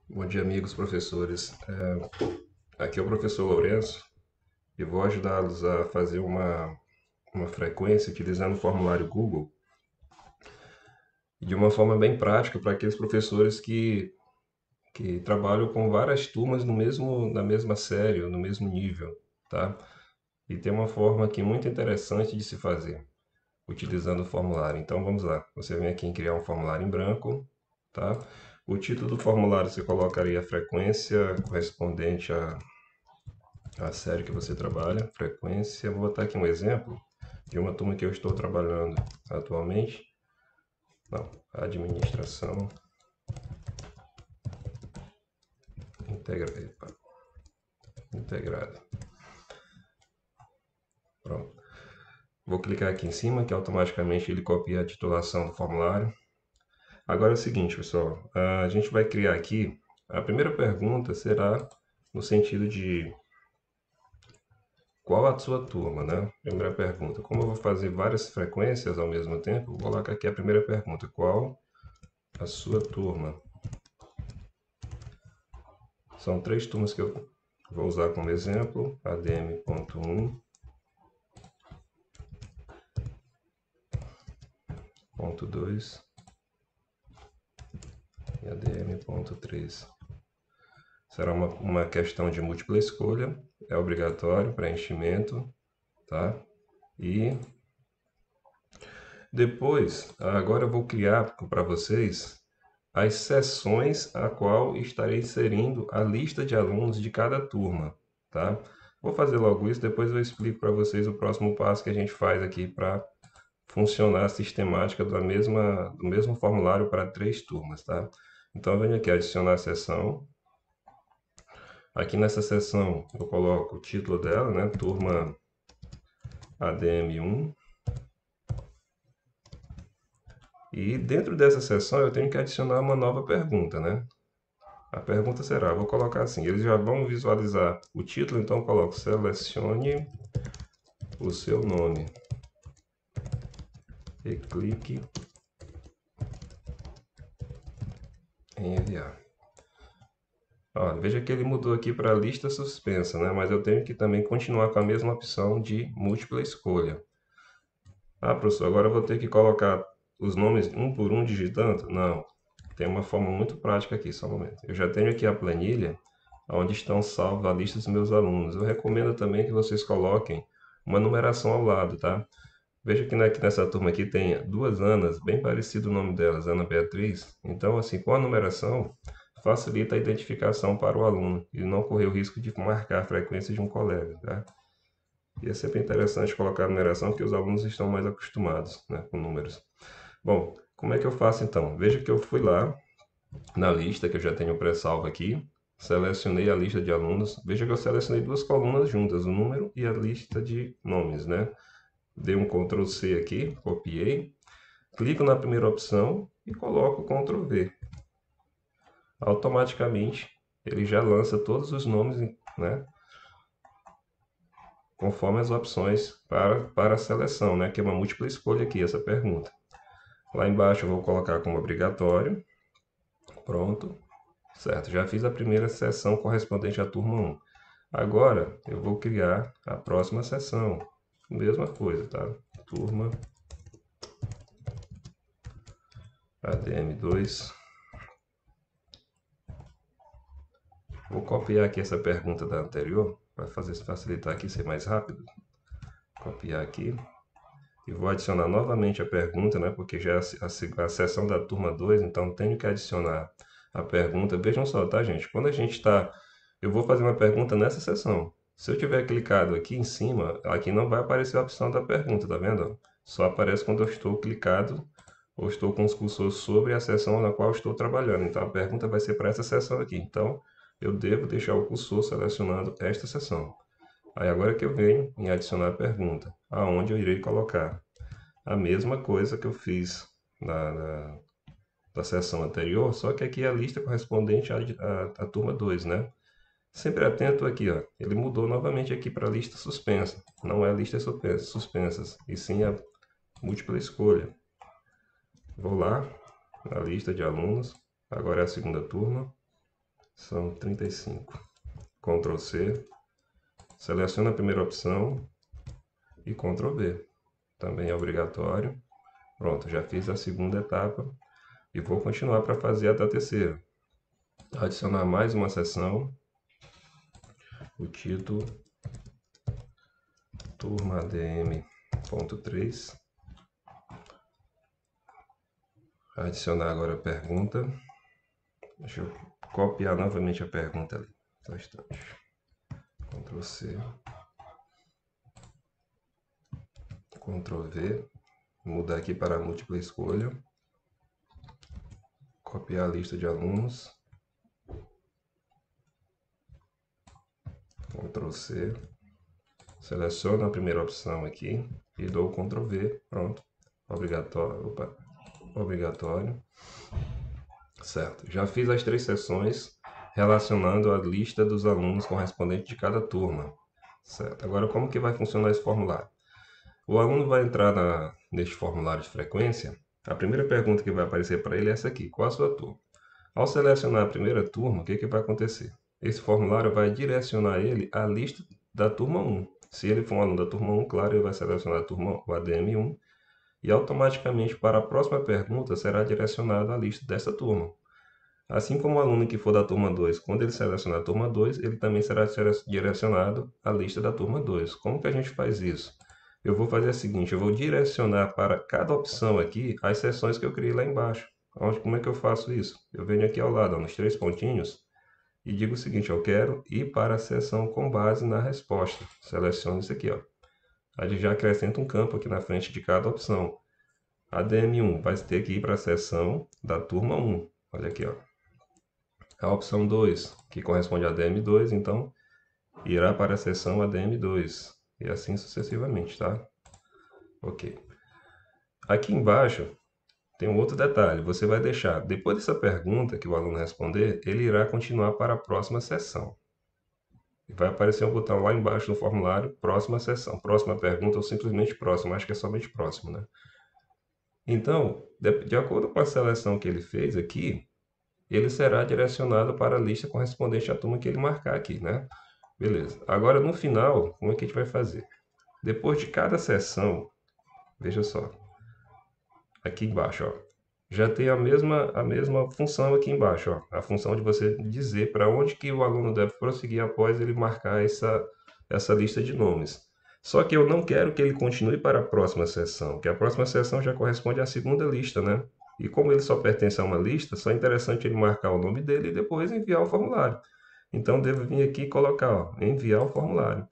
Bom dia, amigos professores. Aqui é o professor Lourenço e vou ajudá-los a fazer uma frequência utilizando o formulário Google de uma forma bem prática para aqueles professores que trabalham com várias turmas na mesma série, ou no mesmo nível, tá? E tem uma forma aqui muito interessante de se fazer, utilizando o formulário. Então vamos lá. Você vem aqui em criar um formulário em branco, tá? O título do formulário você colocaria a frequência correspondente a série que você trabalha, frequência. Vou botar aqui um exemplo de uma turma que eu estou trabalhando atualmente. Não, administração epa, integrada. Pronto. Vou clicar aqui em cima, que automaticamente ele copia a titulação do formulário. Agora é o seguinte, pessoal, a gente vai criar aqui, a primeira pergunta será no sentido de qual a sua turma, né? Primeira pergunta. Como eu vou fazer várias frequências ao mesmo tempo, vou colocar aqui a primeira pergunta. Qual a sua turma? São três turmas que eu vou usar como exemplo: ADM.1, ponto 2 e ADM.3. Será uma questão de múltipla escolha, é obrigatório, preenchimento, tá? E depois, agora eu vou criar para vocês as sessões a qual estarei inserindo a lista de alunos de cada turma, tá? Vou fazer logo isso, depois eu explico para vocês o próximo passo que a gente faz aqui para funcionar a sistemática do mesmo formulário para três turmas, tá? Então eu venho aqui adicionar a sessão. Aqui nessa sessão eu coloco o título dela, né? Turma ADM1. E dentro dessa sessão eu tenho que adicionar uma nova pergunta, né? A pergunta será, vou colocar assim, eles já vão visualizar o título, então eu coloco selecione o seu nome e clique em enviar. Olha, veja que ele mudou aqui para lista suspensa, né? Mas eu tenho que também continuar com a mesma opção de múltipla escolha. Ah, professor, agora eu vou ter que colocar os nomes um por um digitando? Não, tem uma forma muito prática aqui, só um momento. Eu já tenho aqui a planilha onde estão salvos a lista dos meus alunos. Eu recomendo também que vocês coloquem uma numeração ao lado, tá? Veja que aqui nessa turma aqui tem duas Anas, bem parecido o nome delas, Ana Beatriz. Então, assim, com a numeração, facilita a identificação para o aluno e não correr o risco de marcar a frequência de um colega, tá? E é sempre interessante colocar a numeração, porque os alunos estão mais acostumados, né, com números. Bom, como é que eu faço então? Veja que eu fui lá na lista que eu já tenho pré-salvo aqui, selecionei a lista de alunos. Veja que eu selecionei duas colunas juntas, o número e a lista de nomes, né? Dei um Ctrl C aqui, copiei, clico na primeira opção e coloco Ctrl V. Automaticamente ele já lança todos os nomes, né? Conforme as opções para a seleção, né? Que é uma múltipla escolha aqui, essa pergunta. Lá embaixo eu vou colocar como obrigatório. Pronto. Certo, já fiz a primeira sessão correspondente à turma 1. Agora eu vou criar a próxima sessão. Mesma coisa, tá? Turma ADM2. Vou copiar aqui essa pergunta da anterior, para facilitar aqui, ser mais rápido. Copiar aqui. E vou adicionar novamente a pergunta, né? Porque já é a sessão da turma 2, então tenho que adicionar a pergunta. Vejam só, tá, gente? Quando a gente está... Eu vou fazer uma pergunta nessa sessão. Se eu tiver clicado aqui em cima, aqui não vai aparecer a opção da pergunta, tá vendo? Só aparece quando eu estou clicado ou estou com os cursores sobre a sessão na qual estou trabalhando. Então a pergunta vai ser para essa sessão aqui. Então eu devo deixar o cursor selecionando esta sessão. Aí agora que eu venho em adicionar a pergunta, aonde eu irei colocar a mesma coisa que eu fiz da sessão anterior, só que aqui é a lista correspondente à turma 2, né? Sempre atento aqui, ó. Ele mudou novamente aqui para a lista suspensa. Não é a lista suspensas, e sim a múltipla escolha. Vou lá, na lista de alunos. Agora é a segunda turma. São 35. Ctrl C. Seleciono a primeira opção e Ctrl V. Também é obrigatório. Pronto, já fiz a segunda etapa e vou continuar para fazer a da terceira. Adicionar mais uma seção. O título turma ADM.3. Adicionar agora a pergunta. Deixa eu copiar novamente a pergunta ali. Só um instante. Ctrl C. Ctrl V. Mudar aqui para a múltipla escolha. Copiar a lista de alunos. Ctrl C. Seleciono a primeira opção aqui e dou Ctrl V. Pronto. Obrigatório. Opa. Obrigatório. Certo. Já fiz as 3 seções relacionando a lista dos alunos correspondente de cada turma. Certo. Agora, como que vai funcionar esse formulário? O aluno vai entrar neste formulário de frequência. A primeira pergunta que vai aparecer para ele é essa aqui. Qual a sua turma? Ao selecionar a primeira turma, o que vai acontecer? Esse formulário vai direcionar ele à lista da turma 1. Se ele for um aluno da turma 1, claro, ele vai selecionar a turma, o ADM1, e automaticamente para a próxima pergunta será direcionado à lista dessa turma. Assim como o aluno que for da turma 2, quando ele selecionar a turma 2, ele também será direcionado à lista da turma 2. Como que a gente faz isso? Eu vou fazer o seguinte, eu vou direcionar para cada opção aqui as seções que eu criei lá embaixo. Como é que eu faço isso? Eu venho aqui ao lado, nos 3 pontinhos, e digo o seguinte, eu quero ir para a seção com base na resposta. Seleciono isso aqui, ó. Aí já acrescenta um campo aqui na frente de cada opção. ADM1 vai ter que ir para a seção da turma 1. Olha aqui, ó. A opção 2, que corresponde a ADM2, então irá para a seção ADM2. E assim sucessivamente, tá? Ok. Aqui embaixo tem um outro detalhe. Você vai deixar, depois dessa pergunta que o aluno responder, ele irá continuar para a próxima sessão. Vai aparecer um botão lá embaixo no formulário, próxima sessão, próxima pergunta ou simplesmente próximo. Acho que é somente próximo, né? Então, de acordo com a seleção que ele fez aqui, ele será direcionado para a lista correspondente à turma que ele marcar aqui, né? Beleza. Agora, no final, como é que a gente vai fazer? Depois de cada sessão, veja só, aqui embaixo, ó, já tem a mesma função aqui embaixo, ó, a função de você dizer para onde que o aluno deve prosseguir após ele marcar essa lista de nomes. Só que eu não quero que ele continue para a próxima sessão, que a próxima sessão já corresponde à segunda lista, né? E como ele só pertence a uma lista, só é interessante ele marcar o nome dele e depois enviar o formulário. Então, devo vir aqui e colocar, ó, enviar o formulário.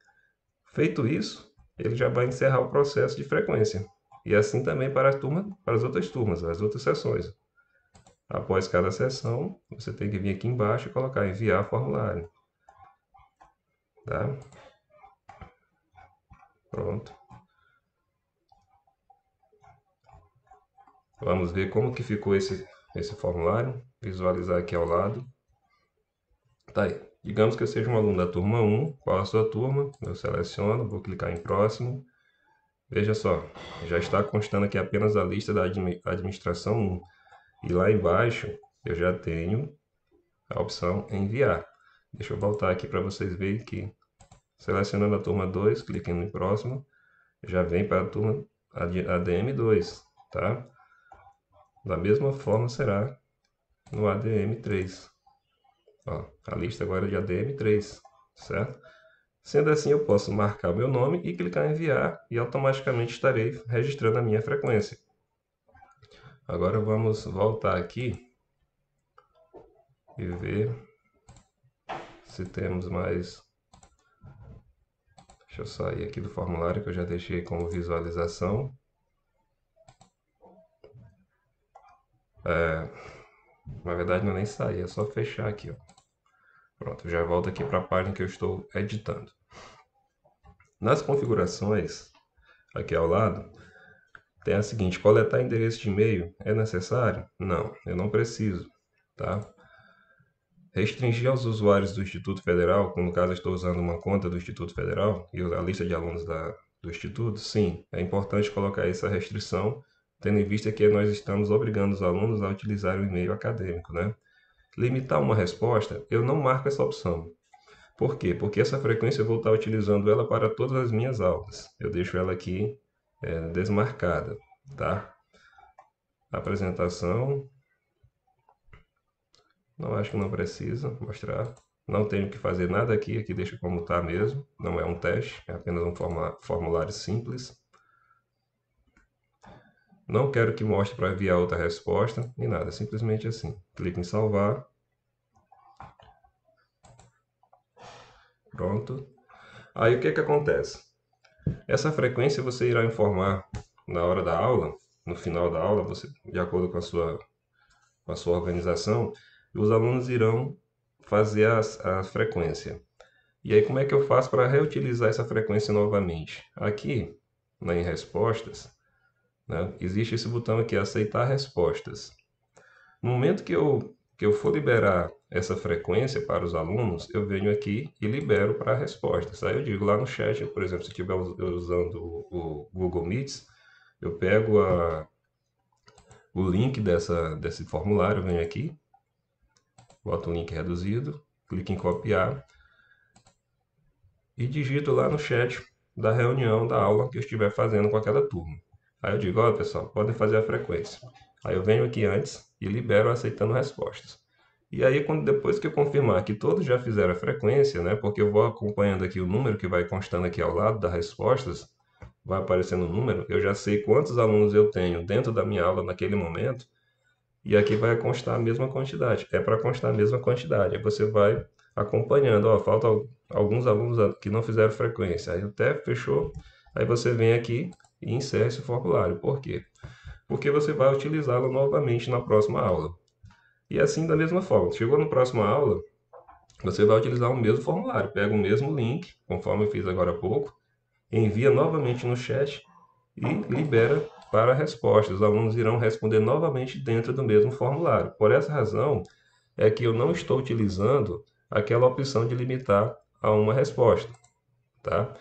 Feito isso, ele já vai encerrar o processo de frequência. E assim também para para as outras turmas, as outras sessões. Após cada sessão, você tem que vir aqui embaixo e colocar enviar formulário. Tá? Pronto. Vamos ver como que ficou esse formulário. Visualizar aqui ao lado. Tá aí. Digamos que eu seja um aluno da turma 1. Qual a sua turma? Eu seleciono, vou clicar em próximo. Veja só, já está constando aqui apenas a lista da administração 1. E lá embaixo eu já tenho a opção enviar. Deixa eu voltar aqui para vocês verem que selecionando a turma 2, clicando em próximo, já vem para a turma ADM2, tá? Da mesma forma será no ADM3. Ó, a lista agora é de ADM3, certo? Sendo assim, eu posso marcar o meu nome e clicar em enviar e automaticamente estarei registrando a minha frequência. Agora vamos voltar aqui e ver se temos mais. Deixa eu sair aqui do formulário que eu já deixei como visualização. Na verdade, não é nem sair, é só fechar aqui, ó. Pronto, já volto aqui para a página que eu estou editando. Nas configurações, aqui ao lado, tem a seguinte: coletar endereço de e-mail é necessário? Não, eu não preciso, tá? Restringir aos usuários do Instituto Federal, como no caso eu estou usando uma conta do Instituto Federal e a lista de alunos do Instituto, sim, é importante colocar essa restrição, tendo em vista que nós estamos obrigando os alunos a utilizar o e-mail acadêmico, né? Limitar uma resposta, eu não marco essa opção. Por quê? Porque essa frequência eu vou estar utilizando ela para todas as minhas aulas. Eu deixo ela aqui desmarcada, tá? Apresentação. Não, acho que não precisa mostrar. Não tenho que fazer nada aqui, aqui deixa como está mesmo. Não é um teste, é apenas um formulário simples. Não quero que mostre para enviar outra resposta, nem nada, simplesmente assim. Clique em salvar. Pronto. Aí o que acontece? Essa frequência você irá informar na hora da aula, no final da aula, você, de acordo com a sua organização, os alunos irão fazer a frequência. E aí como é que eu faço para reutilizar essa frequência novamente? Aqui, em respostas, né, existe esse botão aqui, aceitar respostas. No momento que eu for liberar essa frequência para os alunos, eu venho aqui e libero para respostas. Aí eu digo lá no chat, por exemplo, se estiver usando o Google Meets, eu pego o link desse formulário, venho aqui, boto o link reduzido, clico em copiar e digito lá no chat da reunião, da aula que eu estiver fazendo com aquela turma. Aí eu digo, olha pessoal, podem fazer a frequência. Aí eu venho aqui antes e libero aceitando respostas. E aí, depois que eu confirmar que todos já fizeram a frequência, né, porque eu vou acompanhando aqui o número que vai constando aqui ao lado das respostas, vai aparecendo o número, eu já sei quantos alunos eu tenho dentro da minha aula naquele momento, e aqui vai constar a mesma quantidade. É para constar a mesma quantidade. Aí você vai acompanhando, ó, falta alguns alunos que não fizeram frequência. Aí até fechou, aí você vem aqui e insere esse formulário. Por quê? Porque você vai utilizá-lo novamente na próxima aula. E assim da mesma forma, chegou na próxima aula, você vai utilizar o mesmo formulário, pega o mesmo link, conforme eu fiz agora há pouco, envia novamente no chat e libera para respostas. Os alunos irão responder novamente dentro do mesmo formulário. Por essa razão é que eu não estou utilizando aquela opção de limitar a uma resposta, tá?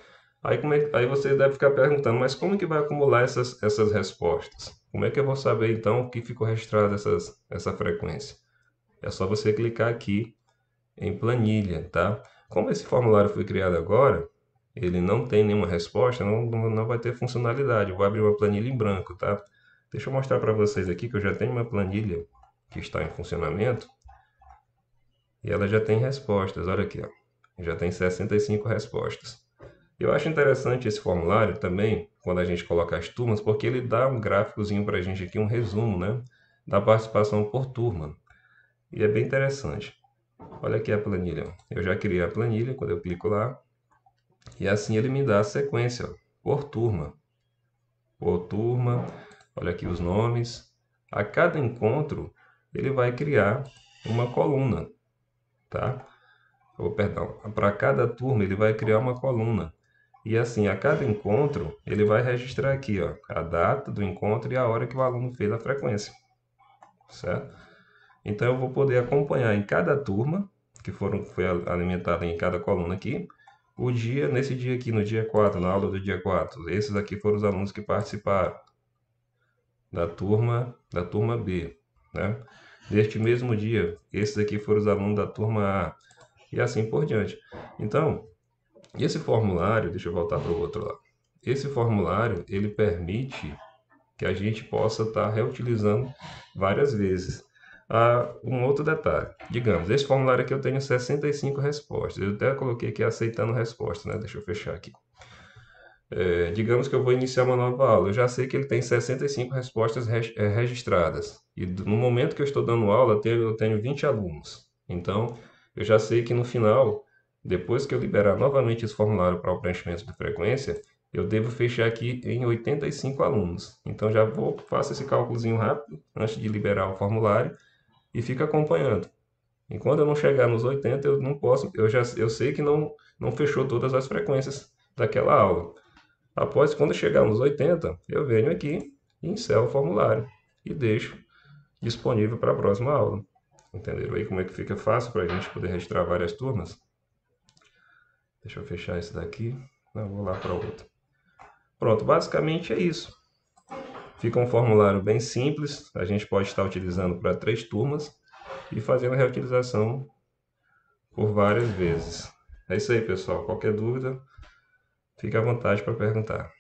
Aí você deve ficar perguntando, mas como que vai acumular essas respostas? Como é que eu vou saber então o que ficou registrado essa frequência? É só você clicar aqui em planilha, tá? Como esse formulário foi criado agora, ele não tem nenhuma resposta, não vai ter funcionalidade. Eu vou abrir uma planilha em branco, tá? Deixa eu mostrar para vocês aqui que eu já tenho uma planilha que está em funcionamento e ela já tem respostas. Olha aqui, ó. Já tem 65 respostas. Eu acho interessante esse formulário também, quando a gente coloca as turmas, porque ele dá um gráficozinho para a gente aqui, um resumo, né? Da participação por turma. E é bem interessante. Olha aqui a planilha. Eu já criei a planilha quando eu clico lá. E assim ele me dá a sequência, ó, por turma. Por turma, olha aqui os nomes. A cada encontro, ele vai criar uma coluna, tá? Ou, perdão, para cada turma ele vai criar uma coluna. E assim, a cada encontro, ele vai registrar aqui, ó, a data do encontro e a hora que o aluno fez a frequência, certo? Então eu vou poder acompanhar em cada turma, foi alimentada em cada coluna aqui, o dia, nesse dia aqui, no dia 4, na aula do dia 4. Esses aqui foram os alunos que participaram da turma B, né? Neste mesmo dia, esses aqui foram os alunos da turma A, e assim por diante. Então, esse formulário, deixa eu voltar para o outro lado. Esse formulário, ele permite que a gente possa estar reutilizando várias vezes. Um outro detalhe, digamos, esse formulário aqui eu tenho 65 respostas, eu até coloquei aqui aceitando resposta, né? Deixa eu fechar aqui. Digamos que eu vou iniciar uma nova aula, eu já sei que ele tem 65 respostas registradas, e no momento que eu estou dando aula, eu tenho 20 alunos, então eu já sei que no final, depois que eu liberar novamente esse formulário para o preenchimento de frequência, eu devo fechar aqui em 85 alunos. Então já faço esse cálculozinho rápido antes de liberar o formulário e fico acompanhando. E quando eu não chegar nos 80, eu não posso, eu sei que não fechou todas as frequências daquela aula. Após, quando chegar nos 80, eu venho aqui e encerro o formulário e deixo disponível para a próxima aula. Entenderam aí como é que fica fácil para a gente poder registrar várias turmas? Deixa eu fechar esse daqui. Não, vou lá para outro. Pronto, basicamente é isso. Fica um formulário bem simples, a gente pode estar utilizando para 3 turmas e fazendo a reutilização por várias vezes. É isso aí, pessoal. Qualquer dúvida, fique à vontade para perguntar.